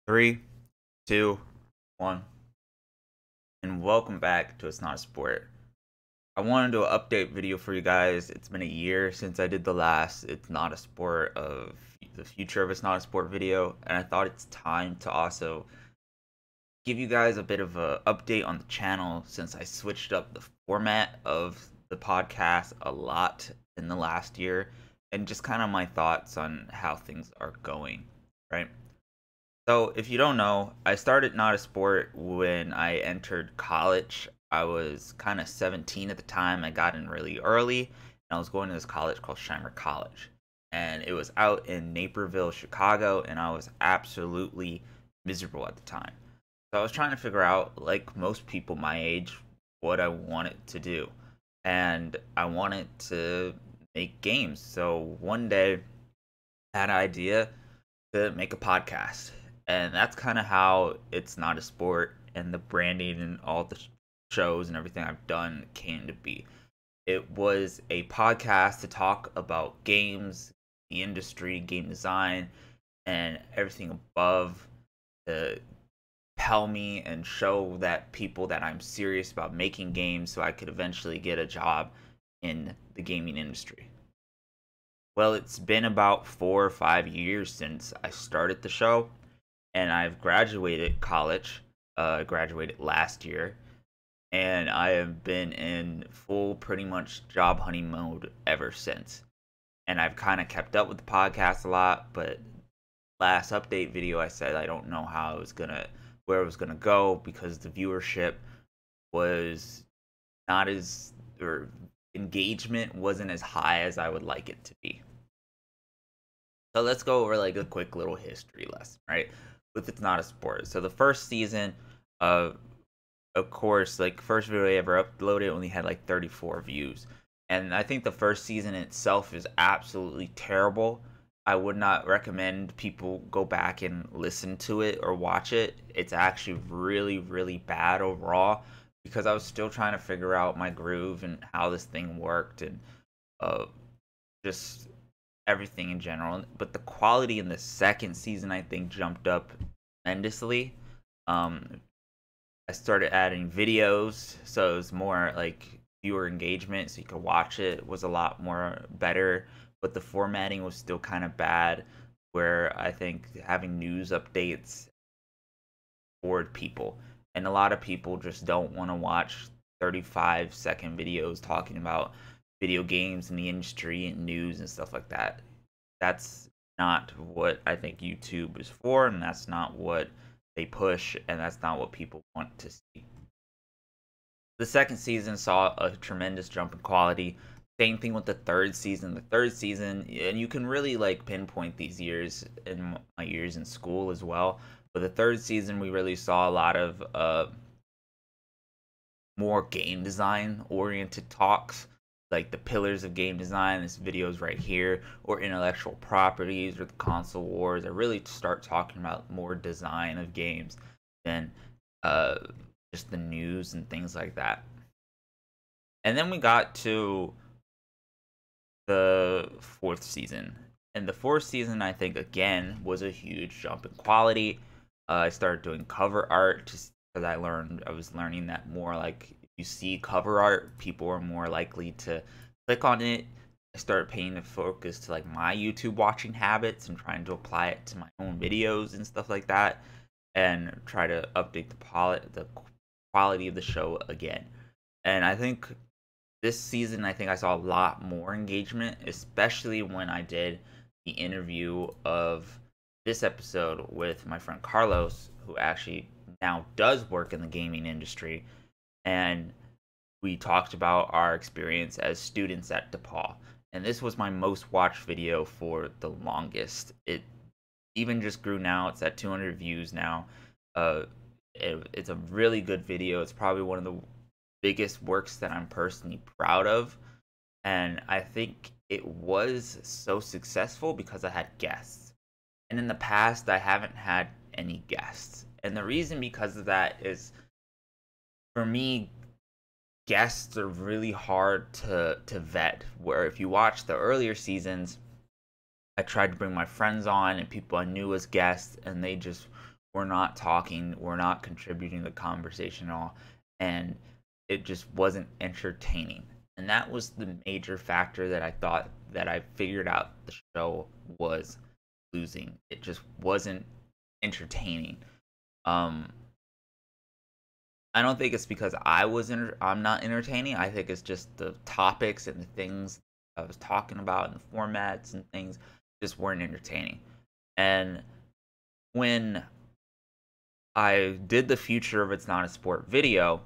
Three, two, one, and welcome back to It's Not a Sport. I wanted to do an update video for you guys. It's been a year since I did the last It's Not a Sport of the future of It's Not a Sport video, and I thought it's time to also give you guys a bit of a update on the channel since I switched up the format of the podcast a lot in the last year, and just kind of my thoughts on how things are going, right? So, if you don't know, I started Not a Sport when I entered college. I was kind of 17 at the time. I got in really early, and I was going to this college called Shimer College. And it was out in Naperville, Chicago, and I was absolutely miserable at the time. So, I was trying to figure out, like most people my age, what I wanted to do. And I wanted to make games. So, one day, I had an idea to make a podcast. And that's kind of how It's Not a Sport and the branding and all the shows and everything I've done came to be. It was a podcast to talk about games, the industry, game design, and everything above, to tell me and show that people that I'm serious about making games so I could eventually get a job in the gaming industry. Well, it's been about 4 or 5 years since I started the show, and I've graduated college. I graduated last year, and I have been in full, pretty much job hunting mode ever since. And I've kind of kept up with the podcast a lot, but last update video I said I don't know how where it was gonna go because the viewership was not as, or engagement wasn't as high as I would like it to be. So let's go over like a quick little history lesson, right? With It's Not a Sport. So the first season, of course, like first video I ever uploaded only had like 34 views. And I think the first season itself is absolutely terrible. I would not recommend people go back and listen to it or watch it. It's actually really, really bad overall because I was still trying to figure out my groove and how this thing worked and uh, just everything in general. But the quality in the second season, I think, jumped up tremendously. Um, I started adding videos, so it was more like viewer engagement, so you could watch it. It was a lot more better, but the formatting was still kind of bad. Where I think having news updates bored people, and a lot of people just don't want to watch 35-second videos talking about video games and the industry and news and stuff like that. That's not what I think YouTube is for, and that's not what they push, and that's not what people want to see. The second season saw a tremendous jump in quality. Same thing with the third season. The third season, and you can really like pinpoint these years in my years in school as well. But the third season, we really saw a lot of more game design oriented talks, like the pillars of game design. This videos right here, or intellectual properties, or the console wars. I really start talking about more design of games than uh, just the news and things like that. And then we got to the fourth season. And the fourth season, I think, again, was a huge jump in quality. I started doing cover art just because I was learning that more like if you see cover art, people are more likely to click on it. I started paying the focus to like my YouTube watching habits and trying to apply it to my own videos and stuff like that, and try to update the quality of the show again. And I think this season, I think I saw a lot more engagement, especially when I did the interview of this episode with my friend Carlos, who actually now does work in the gaming industry. And we talked about our experience as students at DePaul. And this was my most watched video for the longest. It even just grew now. It's at 200 views now. It's a really good video. It's probably one of the biggest works that I'm personally proud of. And I think it was so successful because I had guests. And in the past, I haven't had any guests. And the reason because of that is, for me, guests are really hard to vet. Where if you watch the earlier seasons, I tried to bring my friends on and people I knew as guests, and they just we're not talking, we're not contributing to the conversation at all, and it just wasn't entertaining. And that was the major factor that I thought that I figured out the show was losing. It just wasn't entertaining. Um, I don't think it's because I'm not entertaining. I think it's just the topics and the things I was talking about and the formats and things just weren't entertaining. And when I did the future of It's Not a Sport video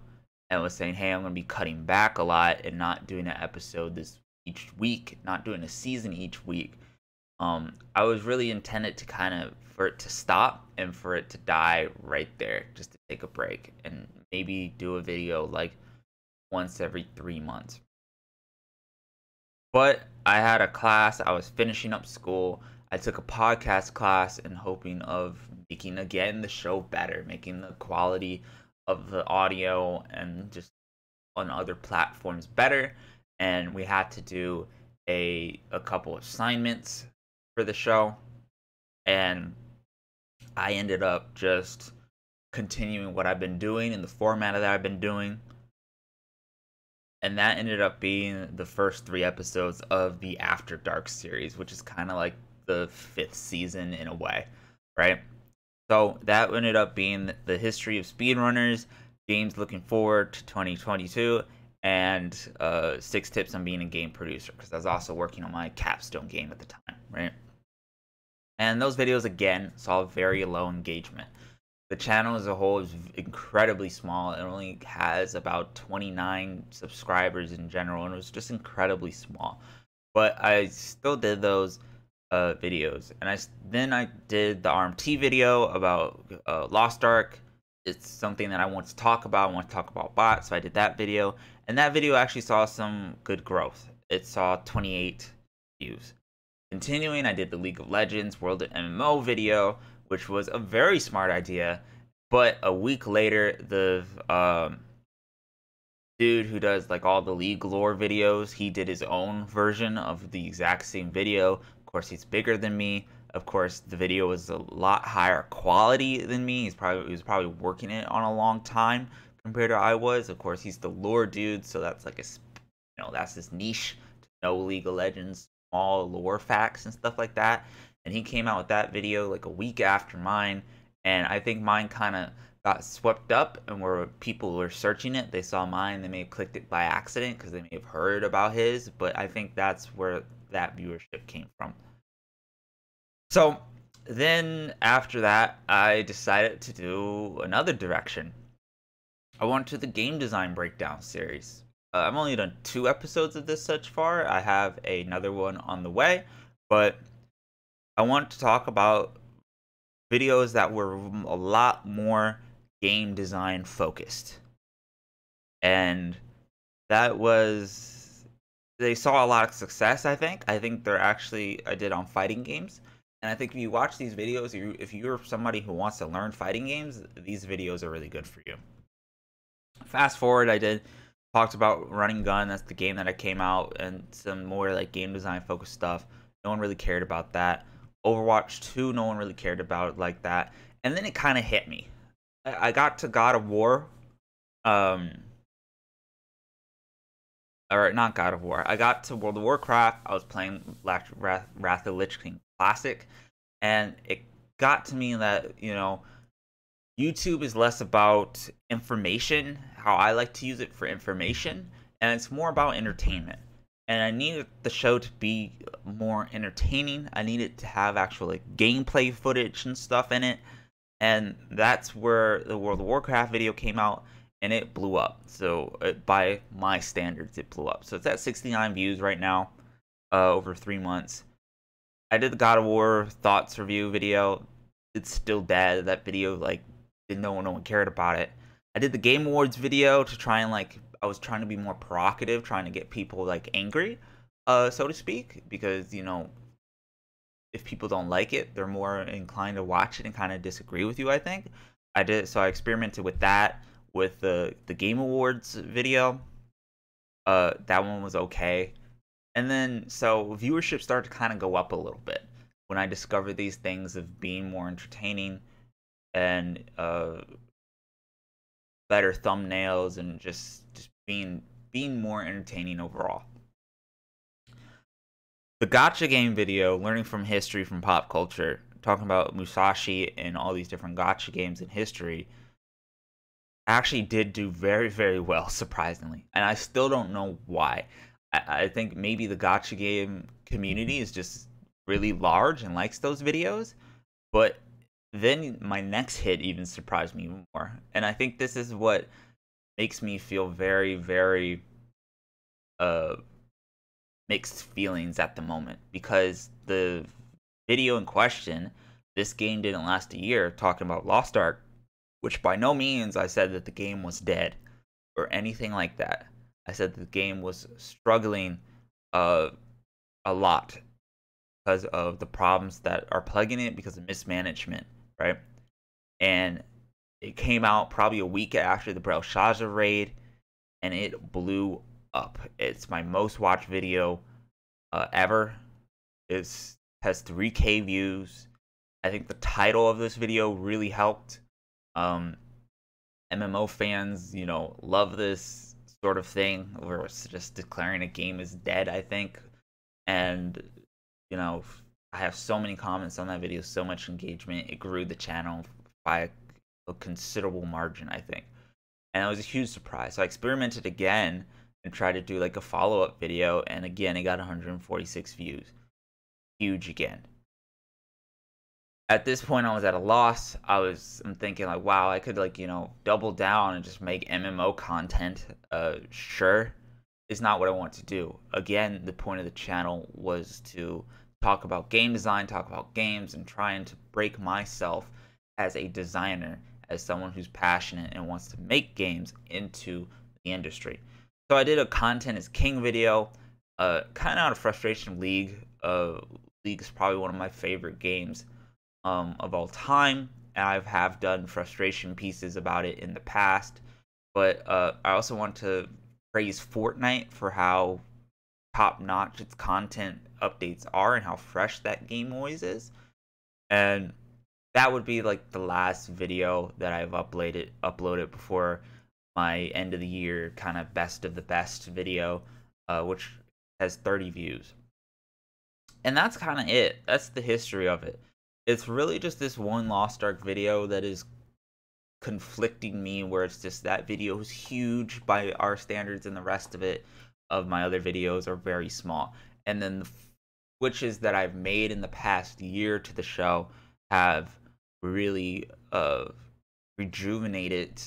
and was saying, hey, I'm going to be cutting back a lot and not doing an episode this each week, not doing a season each week, I was really intended to kind of for it to stop and for it to die right there, just to take a break and maybe do a video like once every 3 months. But I had a class, I was finishing up school. I took a podcast class and hoping of making again the show better, making the quality of the audio and just on other platforms better. And we had to do a couple assignments for the show, and I ended up just continuing what I've been doing in the format that I've been doing. And that ended up being the first 3 episodes of the After Dark series, which is kind of like the 5th season in a way, right? So that ended up being the history of speedrunners, games looking forward to 2022, and 6 tips on being a game producer, because I was also working on my capstone game at the time, right? And those videos, again, saw very low engagement. The channel as a whole is incredibly small. It only has about 29 subscribers in general, and it was just incredibly small. But I still did those videos, and then I did the RMT video about Lost Ark. It's something that I want to talk about. I want to talk about bots, so I did that video, and that video actually saw some good growth. It saw 28 views. Continuing, I did the League of Legends World of MMO video, which was a very smart idea, but a week later, the dude who does like all the League lore videos, he did his own version of the exact same video. Of course, he's bigger than me. Of course, the video was a lot higher quality than me. He was probably working it on a long time compared to I was. Of course, he's the lore dude, so that's like that's his niche to know League of Legends, small lore facts and stuff like that. And he came out with that video like a week after mine, and I think mine kind of got swept up, and where people were searching it, they saw mine, they may have clicked it by accident because they may have heard about his, but I think that's where that viewership came from. So then after that, I decided to do another direction. I went to the game design breakdown series. I've only done 2 episodes of this so far. I have another one on the way, but I want to talk about videos that were a lot more game design focused. And that was, they saw a lot of success, I think. I think they're actually, I did on fighting games. And I think if you watch these videos, if you're somebody who wants to learn fighting games, these videos are really good for you. Fast forward, I talked about Running Gun. That's the game that I came out, and some more like game design focused stuff. No one really cared about that. Overwatch 2, no one really cared about it like that. And then it kind of hit me. I got to God of War. Or not God of War. I got to World of Warcraft. I was playing Wrath of the Lich King Classic. And it got to me that, YouTube is less about information, how I like to use it for information, and it's more about entertainment. And I needed the show to be more entertaining. I needed to have actual gameplay footage and stuff in it. And that's where the World of Warcraft video came out, and it blew up. So by my standards, it blew up. So it's at 69 views right now, over 3 months. I did the God of War thoughts review video. It's still dead. That video, no one cared about it. I did the Game Awards video to try and I was trying to be more provocative, trying to get people angry, so to speak, because if people don't like it, they're more inclined to watch it and kind of disagree with you, I think. So I experimented with that with the Game Awards video. That one was okay. And then so viewership started to kind of go up a little bit when I discovered these things of being more entertaining. and better thumbnails, and just being more entertaining overall. The gotcha game video, learning from history from pop culture, talking about Musashi and all these different gotcha games in history, actually did do very, very well, surprisingly. And I still don't know why. I think maybe the gotcha game community is just really large and likes those videos. But then my next hit even surprised me even more. And I think this is what makes me feel very, very uh mixed feelings at the moment, because the video in question, this game didn't last a year, talking about Lost Ark, which by no means I said that the game was dead or anything like that. I said the game was struggling uh, a lot because of the problems that are plaguing it because of mismanagement, right? And it came out probably a week after the Belshazzar raid, and it blew up. It's my most watched video ever. It has 3K views. I think the title of this video really helped. MMO fans, love this sort of thing where it's just declaring a game is dead, I think. And, I have so many comments on that video, so much engagement. It grew the channel by a considerable margin, I think. And it was a huge surprise. So I experimented again and tried to do like a follow-up video, and again it got 146 views. Huge again. At this point I was at a loss. I'm thinking like, wow, I could like, double down and just make MMO content. Sure, it's not what I want to do. Again, the point of the channel was to talk about game design, talk about games, and trying to break myself as a designer, as someone who's passionate and wants to make games, into the industry. So I did a content is king video, kind of out of frustration. League is probably one of my favorite games of all time, and I have done frustration pieces about it in the past. But I also want to praise Fortnite for how top-notch its content updates are and how fresh that game always is. And that would be like the last video that I've uploaded before my end of the year kind of best of the best video, which has 30 views. And that's kind of it. That's the history of it. It's really just this one Lost Ark video that is conflicting me, where it's just that video is huge by our standards and the rest of my other videos are very small. And then the switches that I've made in the past year to the show have really rejuvenated,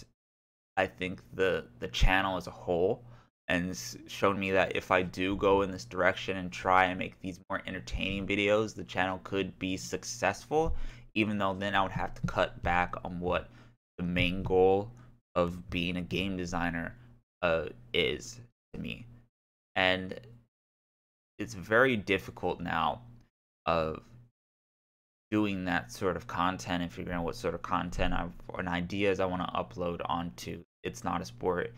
I think, the channel as a whole, and shown me that if I do go in this direction and try and make these more entertaining videos, the channel could be successful, even though then I would have to cut back on what the main goal of being a game designer is to me. And it's very difficult now of doing that sort of content and figuring out what sort of content and ideas I want to upload onto It's Not a Sport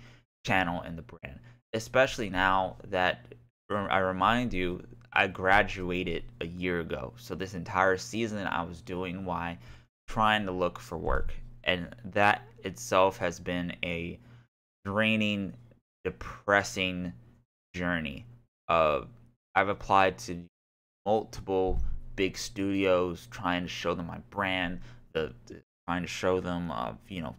channel and the brand. Especially now that, I remind you, I graduated a year ago. So this entire season I was doing why trying to look for work. And that itself has been a draining, depressing journey. I've applied to multiple big studios, trying to show them my brand, trying to show them,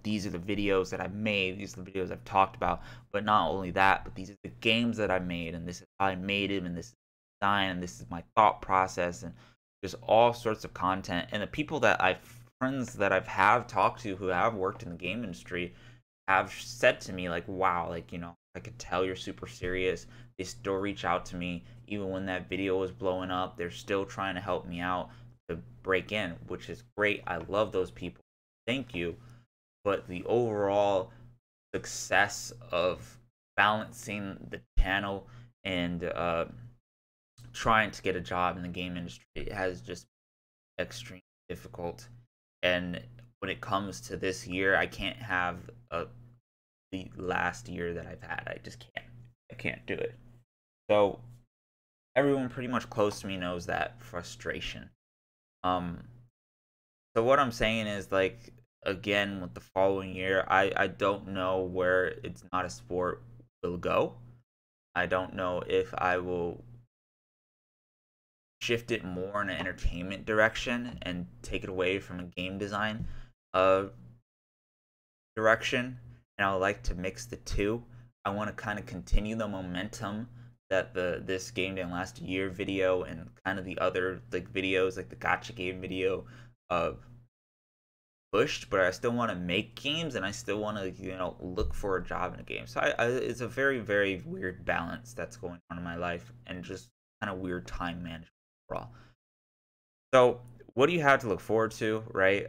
these are the videos that I've made, these are the videos I've talked about. But not only that, but these are the games that I made, and this is how I made them, and this is design, and this is my thought process, and just all sorts of content. And the people that friends that have talked to who have worked in the game industry have said to me like, wow, like, I could tell you're super serious. They still reach out to me even when that video was blowing up. They're still trying to help me out to break in, which is great. I love those people. Thank you. But the overall success of balancing the channel and trying to get a job in the game industry has just been extremely difficult. And when it comes to this year, I can't have the last year that I've had. I just can't. I can't do it. So everyone pretty much close to me knows that frustration. So what I'm saying is, like, again with the following year, I don't know where It's Not a Sport will go. I don't know if I will shift it more in an entertainment direction and take it away from a game design uh, direction. And I would like to mix the two. I want to kind of continue the momentum that this game didn't last a year video and kind of the other like videos like the gotcha game video pushed, but I still want to make games and I still want to look for a job in a game. So it's a very very weird balance that's going on in my life and just kind of weird time management overall. So what do you have to look forward to, right?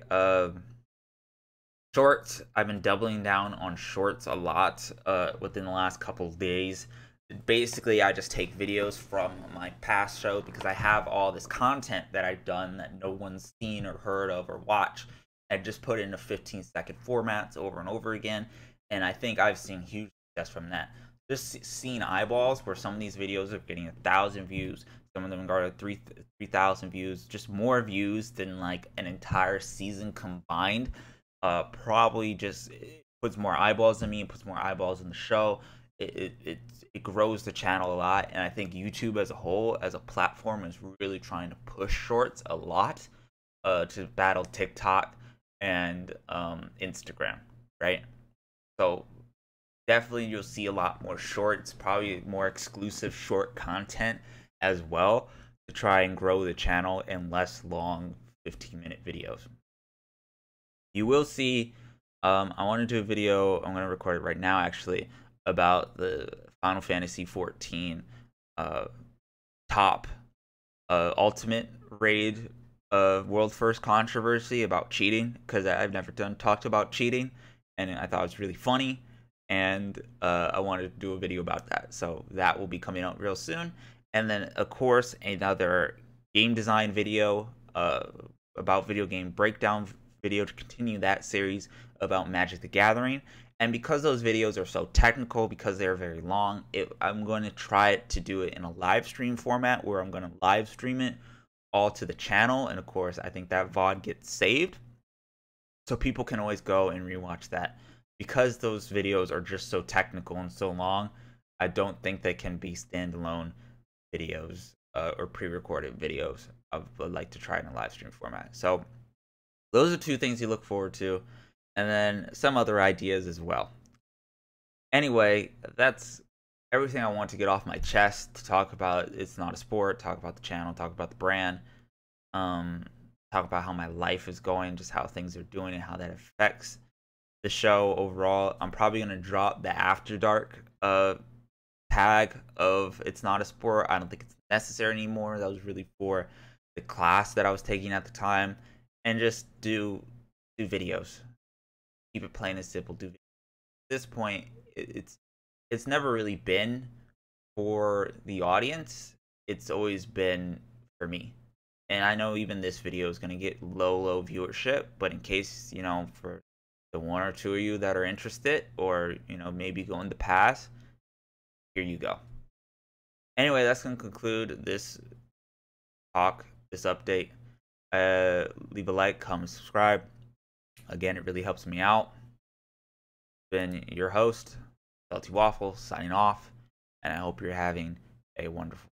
Shorts. I've been doubling down on shorts a lot within the last couple of days. Basically, I just take videos from my past show because I have all this content that I've done that no one's seen or heard of or watched. I just put it in a 15-second formats over and over again, and I think I've seen huge success from that. Just seeing eyeballs where some of these videos are getting 1,000 views, some of them got 3,000 views, just more views than like an entire season combined. Probably just puts more eyeballs in me, it puts more eyeballs in the show. It grows the channel a lot, and I think YouTube as a whole, as a platform, is really trying to push shorts a lot to battle TikTok and Instagram, right? So definitely you'll see a lot more shorts, probably more exclusive short content as well to try and grow the channel in less long 15-minute videos. You will see, I want to do a video, I'm going to record it right now actually, about the Final Fantasy 14 top ultimate raid world first controversy about cheating, because I've never talked about cheating, and I thought it was really funny, and I wanted to do a video about that. So that will be coming out real soon. And then of course another game design video about video game breakdown video to continue that series about Magic the Gathering. And because those videos are so technical, because they're very long, I'm going to try to do it in a live stream format where I'm going to live stream it all to the channel. And of course, I think that VOD gets saved, so people can always go and rewatch that. Because those videos are just so technical and so long, I don't think they can be standalone videos or pre-recorded videos. I would like to try in a live stream format. So those are two things you look forward to, and then some other ideas as well. Anyway, that's everything I want to get off my chest to talk about. It's Not a Sport, talk about the channel, talk about the brand, talk about how my life is going, just how things are doing and how that affects the show overall. I'm probably going to drop the After Dark tag of It's Not a Sport. I don't think it's necessary anymore. That was really for the class that I was taking at the time. And just do videos. Keep it plain and simple. Do videos. At this point, it's never really been for the audience. It's always been for me. And I know even this video is going to get low viewership, but in case, for the one or two of you that are interested, or maybe going to pass, here you go. Anyway, that's going to conclude this talk, this update. Leave a like, comment, subscribe. Again, it really helps me out. Been your host, Salty Waffle, signing off, and I hope you're having a wonderful